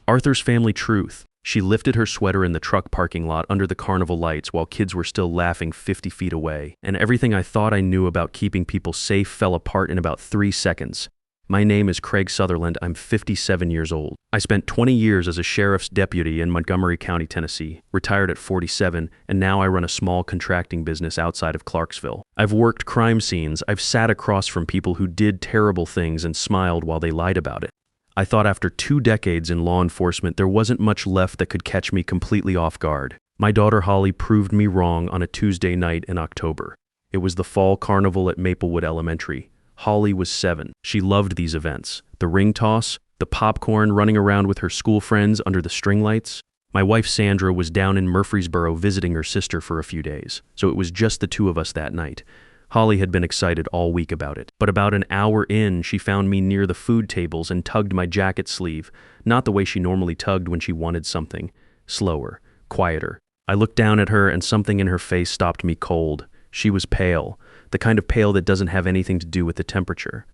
Arthur's family truth. She lifted her sweater in the truck parking lot under the carnival lights while kids were still laughing 50 feet away, and everything I thought I knew about keeping people safe fell apart in about 3 seconds. My name is Craig Sutherland. I'm 57 years old. I spent 20 years as a sheriff's deputy in Montgomery County, Tennessee, retired at 47, and now I run a small contracting business outside of Clarksville. I've worked crime scenes. I've sat across from people who did terrible things and smiled while they lied about it. I thought after 2 decades in law enforcement, there wasn't much left that could catch me completely off guard. My daughter Holly proved me wrong on a Tuesday night in October. It was the fall carnival at Maplewood Elementary. Holly was 7. She loved these events. The ring toss, the popcorn, running around with her school friends under the string lights. My wife Sandra was down in Murfreesboro visiting her sister for a few days, so it was just the 2 of us that night. Holly had been excited all week about it. But about an hour in, she found me near the food tables and tugged my jacket sleeve, not the way she normally tugged when she wanted something. Slower, quieter. I looked down at her and something in her face stopped me cold. She was pale, the kind of pale that doesn't have anything to do with the temperature.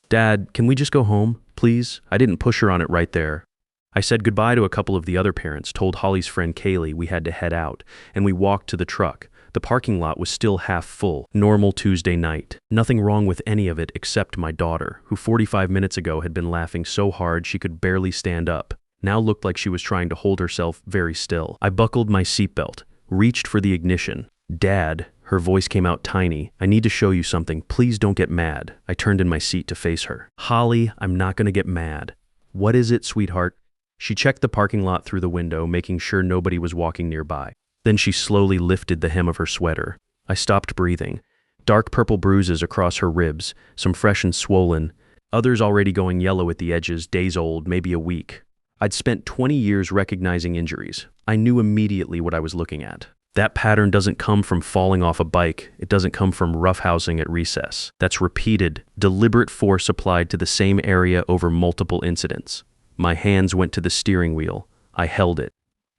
"Dad, can we just go home, please?" I didn't push her on it right there. I said goodbye to a couple of the other parents, told Holly's friend Kaylee we had to head out, and we walked to the truck. The parking lot was still half full. Normal Tuesday night. Nothing wrong with any of it except my daughter, who 45 minutes ago had been laughing so hard she could barely stand up, now looked like she was trying to hold herself very still. I buckled my seatbelt, reached for the ignition. "Dad," her voice came out tiny, "I need to show you something. Please don't get mad." I turned in my seat to face her. "Holly, I'm not going to get mad." "What is it, sweetheart?" She checked the parking lot through the window, making sure nobody was walking nearby. Then she slowly lifted the hem of her sweater. I stopped breathing. Dark purple bruises across her ribs, some fresh and swollen, others already going yellow at the edges, days old, maybe a week. I'd spent 20 years recognizing injuries. I knew immediately what I was looking at. That pattern doesn't come from falling off a bike. It doesn't come from roughhousing at recess. That's repeated, deliberate force applied to the same area over multiple incidents. My hands went to the steering wheel. I held it.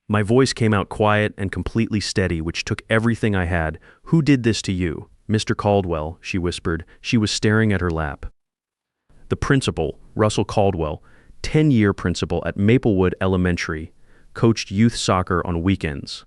My voice came out quiet and completely steady, which took everything I had. "Who did this to you?" "Mr. Caldwell," she whispered. She was staring at her lap. "The principal, Russell Caldwell, 10-year principal at Maplewood Elementary, coached youth soccer on weekends.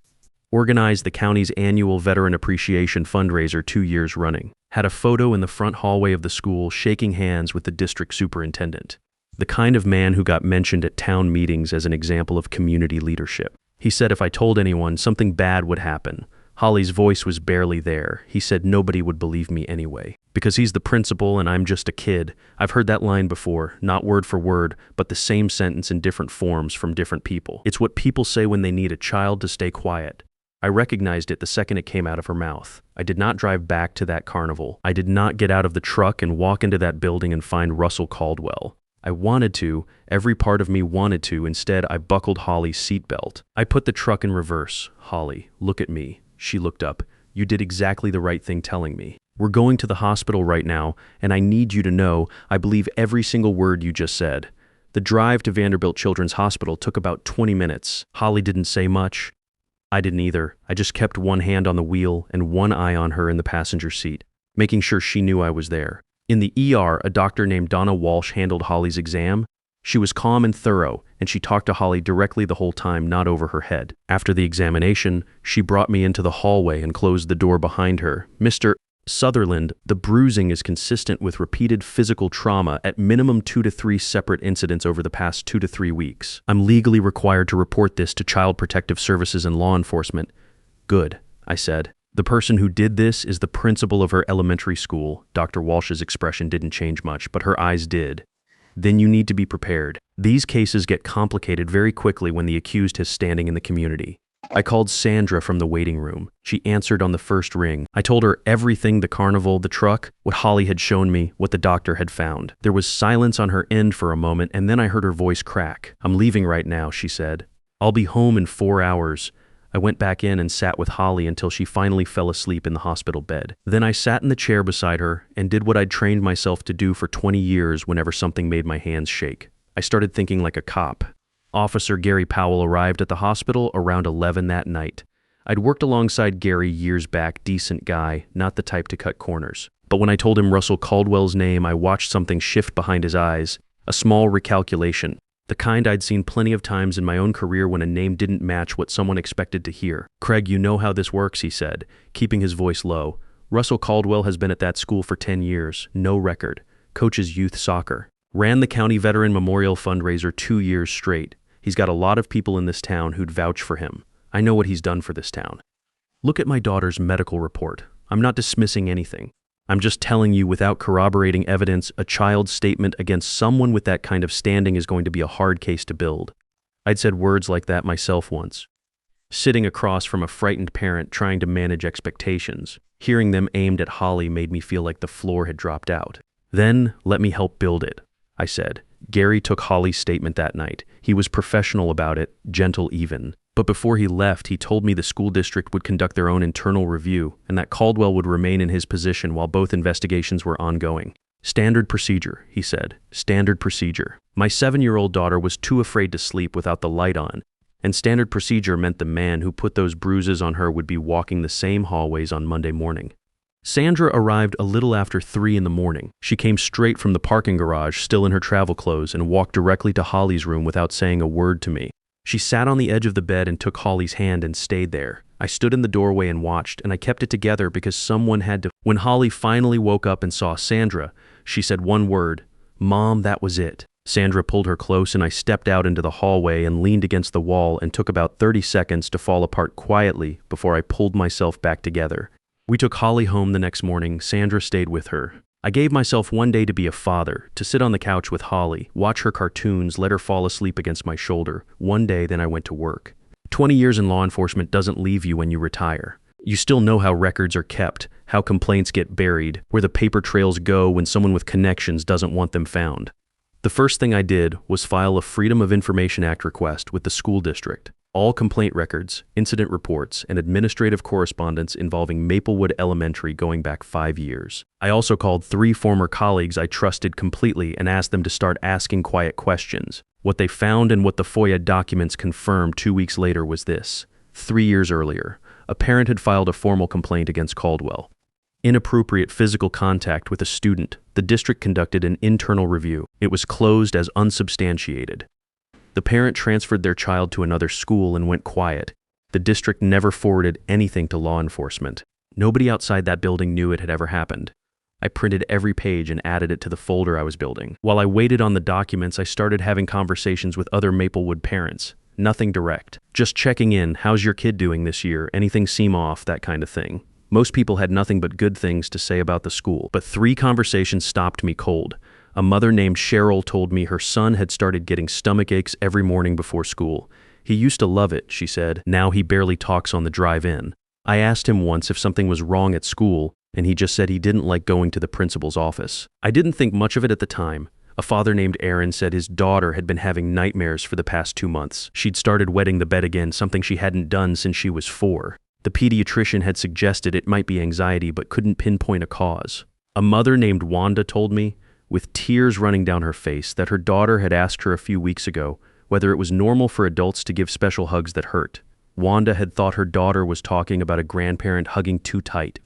Organized the county's annual Veteran Appreciation fundraiser 2 years running. Had a photo in the front hallway of the school shaking hands with the district superintendent. The kind of man who got mentioned at town meetings as an example of community leadership. He said if I told anyone, something bad would happen. Holly's voice was barely there. He said nobody would believe me anyway. Because he's the principal and I'm just a kid. I've heard that line before, not word for word, but the same sentence in different forms from different people. It's what people say when they need a child to stay quiet. I recognized it the second it came out of her mouth. I did not drive back to that carnival. I did not get out of the truck and walk into that building and find Russell Caldwell. I wanted to, every part of me wanted to. Instead, I buckled Holly's seatbelt. I put the truck in reverse. "Holly, look at me." She looked up. "You did exactly the right thing telling me. We're going to the hospital right now, and I need you to know I believe every single word you just said." The drive to Vanderbilt Children's Hospital took about 20 minutes. Holly didn't say much. I didn't either. I just kept one hand on the wheel and one eye on her in the passenger seat, making sure she knew I was there. In the ER, a doctor named Donna Walsh handled Holly's exam. She was calm and thorough, and she talked to Holly directly the whole time, not over her head. After the examination, she brought me into the hallway and closed the door behind her. "Mr. Sutherland, the bruising is consistent with repeated physical trauma at minimum 2 to 3 separate incidents over the past 2 to 3 weeks. I'm legally required to report this to Child Protective Services and law enforcement." "Good," I said. "The person who did this is the principal of her elementary school." Dr. Walsh's expression didn't change much, but her eyes did. "Then you need to be prepared. These cases get complicated very quickly when the accused has standing in the community." I called Sandra from the waiting room. She answered on the first ring. I told her everything: the carnival, the truck, what Holly had shown me, what the doctor had found. There was silence on her end for a moment, and then I heard her voice crack. "I'm leaving right now," she said. "I'll be home in 4 hours. I went back in and sat with Holly until she finally fell asleep in the hospital bed. Then I sat in the chair beside her and did what I'd trained myself to do for 20 years whenever something made my hands shake. I started thinking like a cop. Officer Gary Powell arrived at the hospital around 11 that night. I'd worked alongside Gary years back, decent guy, not the type to cut corners. But when I told him Russell Caldwell's name, I watched something shift behind his eyes, a small recalculation. The kind I'd seen plenty of times in my own career when a name didn't match what someone expected to hear. "Craig, you know how this works," he said, keeping his voice low. "Russell Caldwell has been at that school for 10 years, no record. Coaches youth soccer. Ran the county veteran memorial fundraiser 2 years straight. He's got a lot of people in this town who'd vouch for him. I know what he's done for this town. Look at my daughter's medical report. I'm not dismissing anything. I'm just telling you, without corroborating evidence, a child's statement against someone with that kind of standing is going to be a hard case to build." I'd said words like that myself once, sitting across from a frightened parent trying to manage expectations. Hearing them aimed at Holly made me feel like the floor had dropped out. "Then let me help build it," I said. Gary took Holly's statement that night. He was professional about it, gentle even. But before he left, he told me the school district would conduct their own internal review and that Caldwell would remain in his position while both investigations were ongoing. "Standard procedure," he said. "Standard procedure." My 7-year-old daughter was too afraid to sleep without the light on, and standard procedure meant the man who put those bruises on her would be walking the same hallways on Monday morning. Sandra arrived a little after 3 in the morning. She came straight from the parking garage, still in her travel clothes, and walked directly to Holly's room without saying a word to me. She sat on the edge of the bed and took Holly's hand and stayed there. I stood in the doorway and watched, and I kept it together because someone had to. When Holly finally woke up and saw Sandra, she said one word, "Mom, that was it." Sandra pulled her close, and I stepped out into the hallway and leaned against the wall and took about 30 seconds to fall apart quietly before I pulled myself back together. We took Holly home the next morning. Sandra stayed with her. I gave myself one day to be a father, to sit on the couch with Holly, watch her cartoons, let her fall asleep against my shoulder. One day, then I went to work. 20 years in law enforcement doesn't leave you when you retire. You still know how records are kept, how complaints get buried, where the paper trails go when someone with connections doesn't want them found. The first thing I did was file a Freedom of Information Act request with the school district. All complaint records, incident reports, and administrative correspondence involving Maplewood Elementary going back 5 years. I also called 3 former colleagues I trusted completely and asked them to start asking quiet questions. What they found and what the FOIA documents confirmed 2 weeks later was this. 3 years earlier, a parent had filed a formal complaint against Caldwell. Inappropriate physical contact with a student. The district conducted an internal review. It was closed as unsubstantiated. The parent transferred their child to another school and went quiet. The district never forwarded anything to law enforcement. Nobody outside that building knew it had ever happened. I printed every page and added it to the folder I was building. While I waited on the documents, I started having conversations with other Maplewood parents. Nothing direct. Just checking in. How's your kid doing this year? Anything seem off? That kind of thing. Most people had nothing but good things to say about the school, but 3 conversations stopped me cold. A mother named Cheryl told me her son had started getting stomach aches every morning before school. He used to love it, she said. Now he barely talks on the drive in. I asked him once if something was wrong at school, and he just said he didn't like going to the principal's office. I didn't think much of it at the time. A father named Aaron said his daughter had been having nightmares for the past 2 months. She'd started wetting the bed again, something she hadn't done since she was 4. The pediatrician had suggested it might be anxiety but couldn't pinpoint a cause. A mother named Wanda told me, with tears running down her face, that her daughter had asked her a few weeks ago whether it was normal for adults to give special hugs that hurt. Wanda had thought her daughter was talking about a grandparent hugging too tight.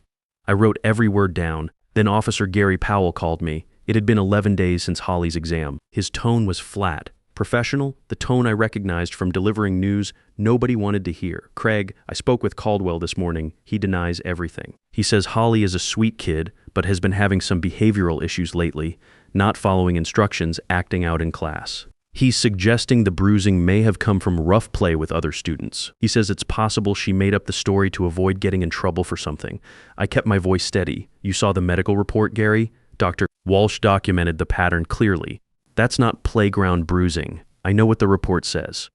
I wrote every word down. Then Officer Gary Powell called me. It had been 11 days since Holly's exam. His tone was flat. Professional, the tone I recognized from delivering news nobody wanted to hear. "Craig, I spoke with Caldwell this morning. He denies everything. He says Holly is a sweet kid, but has been having some behavioral issues lately, not following instructions, acting out in class. He's suggesting the bruising may have come from rough play with other students. He says it's possible she made up the story to avoid getting in trouble for something." I kept my voice steady. "You saw the medical report, Gary? Dr. Walsh documented the pattern clearly. That's not playground bruising. I know what the report says."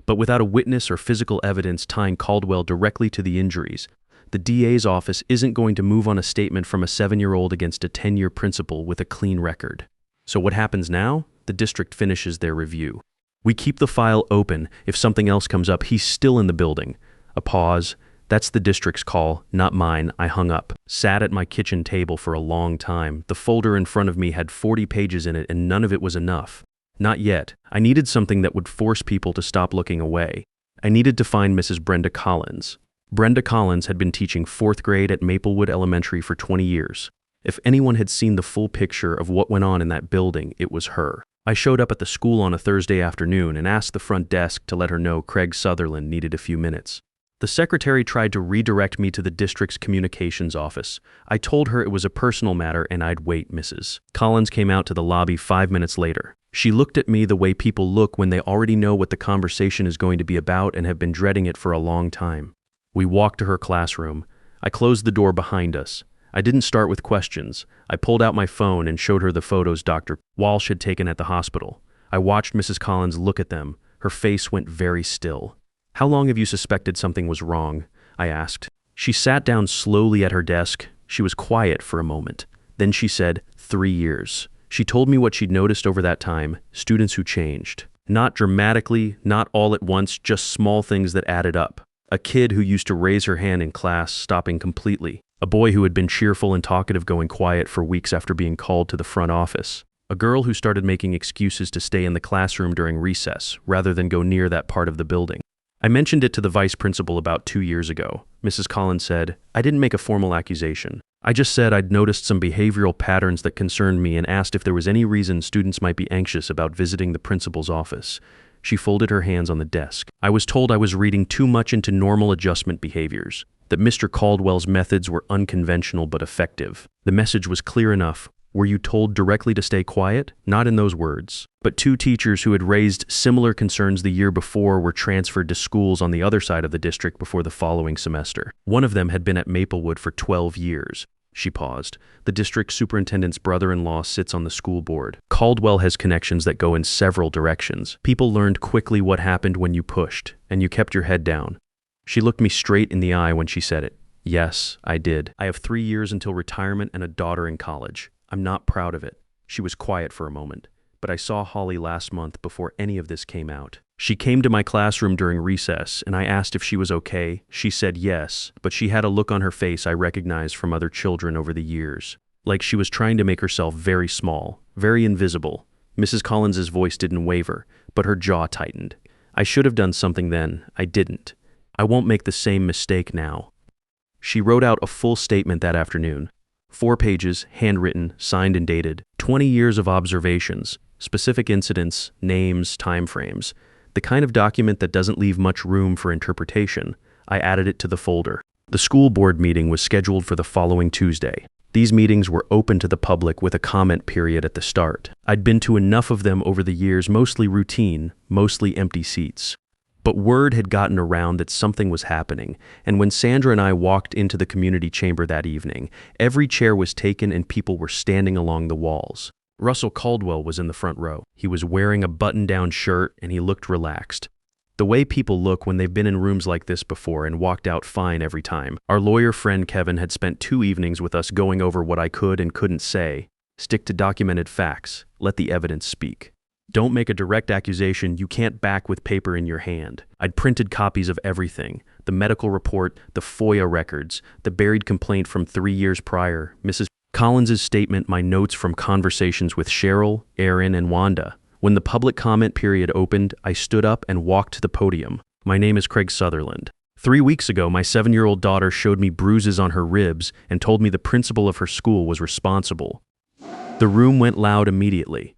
But without a witness or physical evidence tying Caldwell directly to the injuries, the DA's office isn't going to move on a statement from a 7-year-old against a 10-year principal with a clean record. So what happens now? The district finishes their review. We keep the file open. If something else comes up, he's still in the building. A pause. That's the district's call, not mine. I hung up. Sat at my kitchen table for a long time. The folder in front of me had 40 pages in it, and none of it was enough. Not yet. I needed something that would force people to stop looking away. I needed to find Mrs. Brenda Collins. Brenda Collins had been teaching 4th grade at Maplewood Elementary for 20 years. If anyone had seen the full picture of what went on in that building, it was her. I showed up at the school on a Thursday afternoon and asked the front desk to let her know Craig Sutherland needed a few minutes. The secretary tried to redirect me to the district's communications office. I told her it was a personal matter and I'd wait, Mrs. Collins came out to the lobby 5 minutes later. She looked at me the way people look when they already know what the conversation is going to be about and have been dreading it for a long time. We walked to her classroom. I closed the door behind us. I didn't start with questions. I pulled out my phone and showed her the photos Dr. Walsh had taken at the hospital. I watched Mrs. Collins look at them. Her face went very still. "How long have you suspected something was wrong?" I asked. She sat down slowly at her desk. She was quiet for a moment. Then she said, 3 years. She told me what she'd noticed over that time, students who changed. Not dramatically, not all at once, just small things that added up. A kid who used to raise her hand in class stopping completely. A boy who had been cheerful and talkative going quiet for weeks after being called to the front office. A girl who started making excuses to stay in the classroom during recess, rather than go near that part of the building. I mentioned it to the vice principal about 2 years ago. Mrs. Collins said, "I didn't make a formal accusation. I just said I'd noticed some behavioral patterns that concerned me and asked if there was any reason students might be anxious about visiting the principal's office." She folded her hands on the desk. "I was told I was reading too much into normal adjustment behaviors, that Mr. Caldwell's methods were unconventional but effective. The message was clear enough. Were you told directly to stay quiet? Not in those words. But 2 teachers who had raised similar concerns the year before were transferred to schools on the other side of the district before the following semester. One of them had been at Maplewood for 12 years. She paused. The district superintendent's brother-in-law sits on the school board. Caldwell has connections that go in several directions. People learned quickly what happened when you pushed, and you kept your head down. She looked me straight in the eye when she said it. Yes, I did. I have 3 years until retirement and a daughter in college. I'm not proud of it." She was quiet for a moment. "But I saw Holly last month before any of this came out. She came to my classroom during recess, and I asked if she was okay. She said yes, but she had a look on her face I recognized from other children over the years. Like she was trying to make herself very small, very invisible." Mrs. Collins's voice didn't waver, but her jaw tightened. "I should have done something then. I didn't. I won't make the same mistake now." She wrote out a full statement that afternoon. 4 pages, handwritten, signed and dated. 20 years of observations, specific incidents, names, timeframes. The kind of document that doesn't leave much room for interpretation. I added it to the folder. The school board meeting was scheduled for the following Tuesday. These meetings were open to the public with a comment period at the start. I'd been to enough of them over the years, mostly routine, mostly empty seats. But word had gotten around that something was happening, and when Sandra and I walked into the community chamber that evening, every chair was taken and people were standing along the walls. Russell Caldwell was in the front row. He was wearing a button-down shirt and he looked relaxed. The way people look when they've been in rooms like this before and walked out fine every time. Our lawyer friend Kevin had spent 2 evenings with us going over what I could and couldn't say. Stick to documented facts. Let the evidence speak. Don't make a direct accusation you can't back with paper in your hand. I'd printed copies of everything. The medical report, the FOIA records, the buried complaint from 3 years prior, Mrs. Collins's statement, my notes from conversations with Cheryl, Aaron, and Wanda. When the public comment period opened, I stood up and walked to the podium. "My name is Craig Sutherland. 3 weeks ago, my 7-year-old daughter showed me bruises on her ribs and told me the principal of her school was responsible." The room went loud immediately.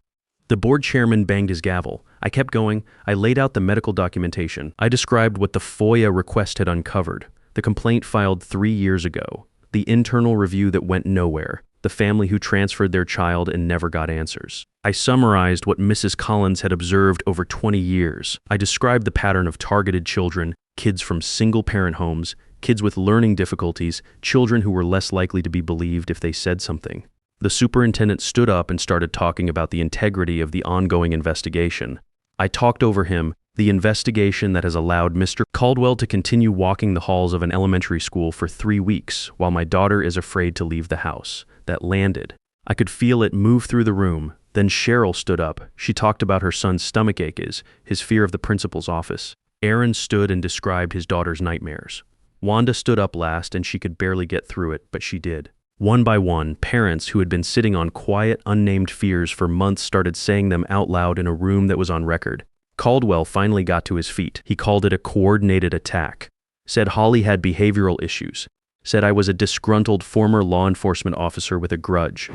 The board chairman banged his gavel. I kept going. I laid out the medical documentation. I described what the FOIA request had uncovered. The complaint filed 3 years ago. The internal review that went nowhere. The family who transferred their child and never got answers. I summarized what Mrs. Collins had observed over 20 years. I described the pattern of targeted children, kids from single-parent homes, kids with learning difficulties, children who were less likely to be believed if they said something. The superintendent stood up and started talking about the integrity of the ongoing investigation. I talked over him, the investigation that has allowed Mr. Caldwell to continue walking the halls of an elementary school for 3 weeks while my daughter is afraid to leave the house. That landed. I could feel it move through the room. Then Cheryl stood up. She talked about her son's stomachache, his fear of the principal's office. Aaron stood and described his daughter's nightmares. Wanda stood up last and she could barely get through it, but she did. One by one, parents who had been sitting on quiet, unnamed fears for months started saying them out loud in a room that was on record. Caldwell finally got to his feet. He called it a coordinated attack. Said Holly had behavioral issues. Said I was a disgruntled former law enforcement officer with a grudge.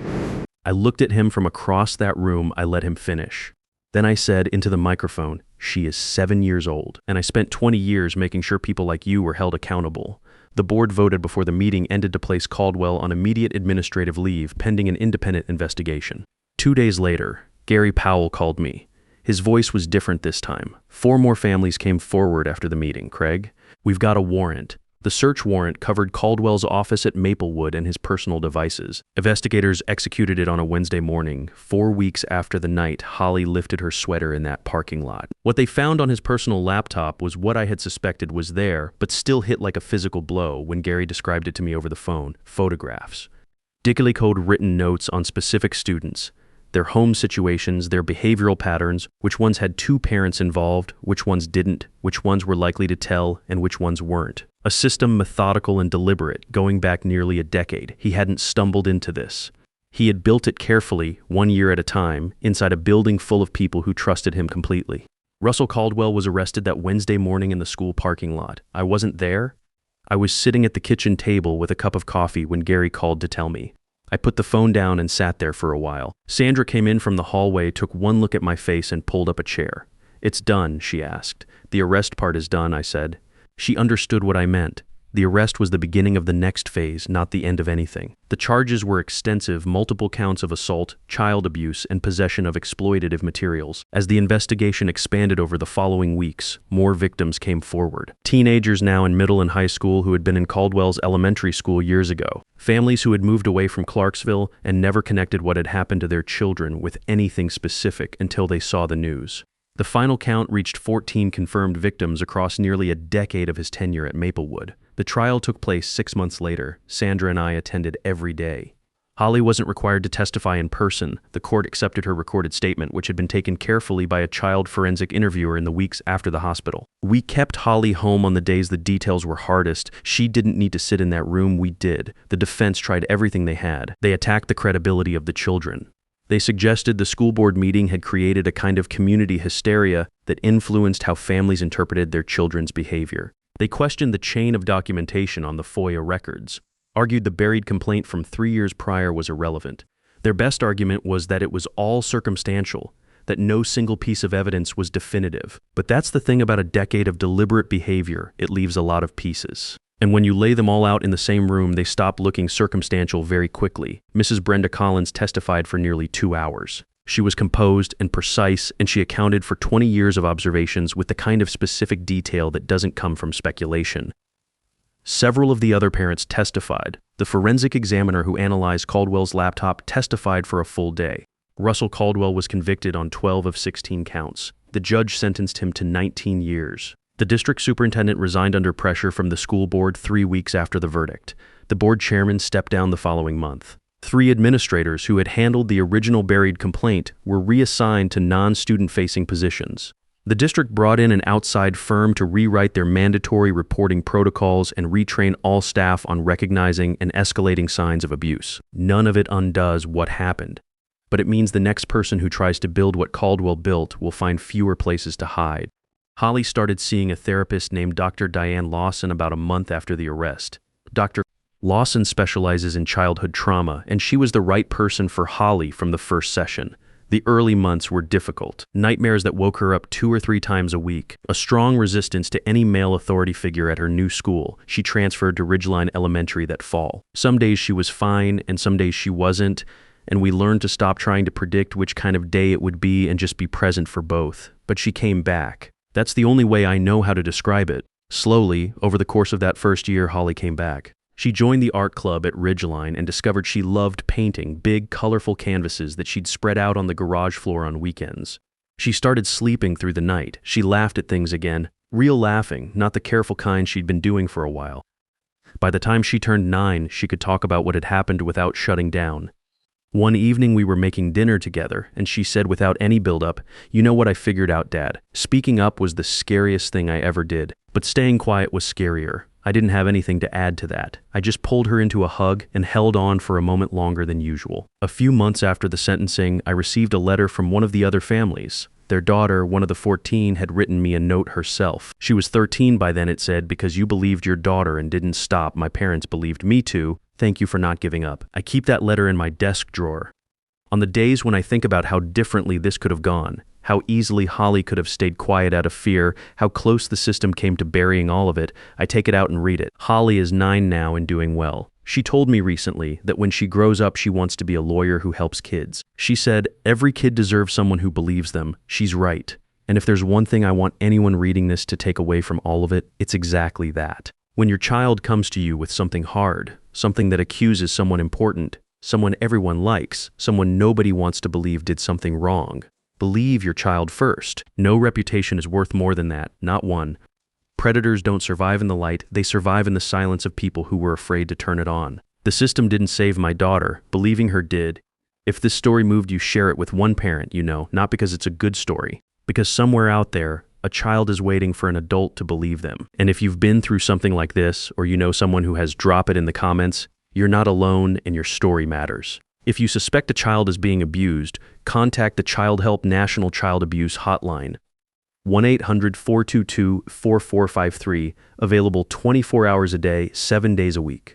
I looked at him from across that room. I let him finish. Then I said into the microphone, "She is 7 years old, and I spent 20 years making sure people like you were held accountable." The board voted before the meeting ended to place Caldwell on immediate administrative leave pending an independent investigation. 2 days later, Gary Powell called me. His voice was different this time. 4 more families came forward after the meeting, Craig. We've got a warrant. The search warrant covered Caldwell's office at Maplewood and his personal devices. Investigators executed it on a Wednesday morning, 4 weeks after the night Holly lifted her sweater in that parking lot. What they found on his personal laptop was what I had suspected was there, but still hit like a physical blow when Gary described it to me over the phone: photographs. Dickily code written notes on specific students, their home situations, their behavioral patterns, which ones had 2 parents involved, which ones didn't, which ones were likely to tell, and which ones weren't. A system methodical and deliberate, going back nearly a decade. He hadn't stumbled into this. He had built it carefully, 1 year at a time, inside a building full of people who trusted him completely. Russell Caldwell was arrested that Wednesday morning in the school parking lot. I wasn't there. I was sitting at the kitchen table with a cup of coffee when Gary called to tell me. I put the phone down and sat there for a while. Sandra came in from the hallway, took one look at my face, and pulled up a chair. "It's done," she asked. "The arrest part is done," I said. She understood what I meant. The arrest was the beginning of the next phase, not the end of anything. The charges were extensive, multiple counts of assault, child abuse, and possession of exploitative materials. As the investigation expanded over the following weeks, more victims came forward. Teenagers now in middle and high school who had been in Caldwell's elementary school years ago. Families who had moved away from Clarksville and never connected what had happened to their children with anything specific until they saw the news. The final count reached 14 confirmed victims across nearly a decade of his tenure at Maplewood. The trial took place 6 months later. Sandra and I attended every day. Holly wasn't required to testify in person. The court accepted her recorded statement, which had been taken carefully by a child forensic interviewer in the weeks after the hospital. We kept Holly home on the days the details were hardest. She didn't need to sit in that room. We did. The defense tried everything they had. They attacked the credibility of the children. They suggested the school board meeting had created a kind of community hysteria that influenced how families interpreted their children's behavior. They questioned the chain of documentation on the FOIA records, argued the buried complaint from 3 years prior was irrelevant. Their best argument was that it was all circumstantial, that no single piece of evidence was definitive. But that's the thing about a decade of deliberate behavior, it leaves a lot of pieces. And when you lay them all out in the same room, they stop looking circumstantial very quickly. Mrs. Brenda Collins testified for nearly 2 hours. She was composed and precise, and she accounted for 20 years of observations with the kind of specific detail that doesn't come from speculation. Several of the other parents testified. The forensic examiner who analyzed Caldwell's laptop testified for a full day. Russell Caldwell was convicted on 12 of 16 counts. The judge sentenced him to 19 years. The district superintendent resigned under pressure from the school board 3 weeks after the verdict. The board chairman stepped down the following month. 3 administrators who had handled the original buried complaint were reassigned to non-student-facing positions. The district brought in an outside firm to rewrite their mandatory reporting protocols and retrain all staff on recognizing and escalating signs of abuse. None of it undoes what happened, but it means the next person who tries to build what Caldwell built will find fewer places to hide. Holly started seeing a therapist named Dr. Diane Lawson about a month after the arrest. Dr. Lawson specializes in childhood trauma, and she was the right person for Holly from the first session. The early months were difficult. Nightmares that woke her up 2 or 3 times a week. A strong resistance to any male authority figure at her new school. She transferred to Ridgeline Elementary that fall. Some days she was fine, and some days she wasn't, and we learned to stop trying to predict which kind of day it would be and just be present for both. But she came back. That's the only way I know how to describe it. Slowly, over the course of that first year, Holly came back. She joined the art club at Ridgeline and discovered she loved painting big, colorful canvases that she'd spread out on the garage floor on weekends. She started sleeping through the night. She laughed at things again. Real laughing, not the careful kind she'd been doing for a while. By the time she turned 9, she could talk about what had happened without shutting down. One evening we were making dinner together, and she said without any build-up, "You know what I figured out, Dad? Speaking up was the scariest thing I ever did, but staying quiet was scarier. I didn't have anything to add to that. I just pulled her into a hug and held on for a moment longer than usual." A few months after the sentencing, I received a letter from one of the other families. Their daughter, one of the 14, had written me a note herself. She was 13 by then, it said, "Because you believed your daughter and didn't stop, my parents believed me too. Thank you for not giving up." I keep that letter in my desk drawer. On the days when I think about how differently this could have gone, how easily Holly could have stayed quiet out of fear, how close the system came to burying all of it. I take it out and read it. Holly is 9 now and doing well. She told me recently that when she grows up, she wants to be a lawyer who helps kids. She said, every kid deserves someone who believes them. She's right. And if there's one thing I want anyone reading this to take away from all of it, it's exactly that. When your child comes to you with something hard, something that accuses someone important, someone everyone likes, someone nobody wants to believe did something wrong, believe your child first. No reputation is worth more than that, not one. Predators don't survive in the light, they survive in the silence of people who were afraid to turn it on. The system didn't save my daughter, believing her did. If this story moved you, share it with one parent you know, not because it's a good story, because somewhere out there, a child is waiting for an adult to believe them. And if you've been through something like this, or you know someone who has, drop it in the comments. You're not alone and your story matters. If you suspect a child is being abused, contact the Child Help National Child Abuse Hotline, 1-800-422-4453, available 24 hours a day, 7 days a week.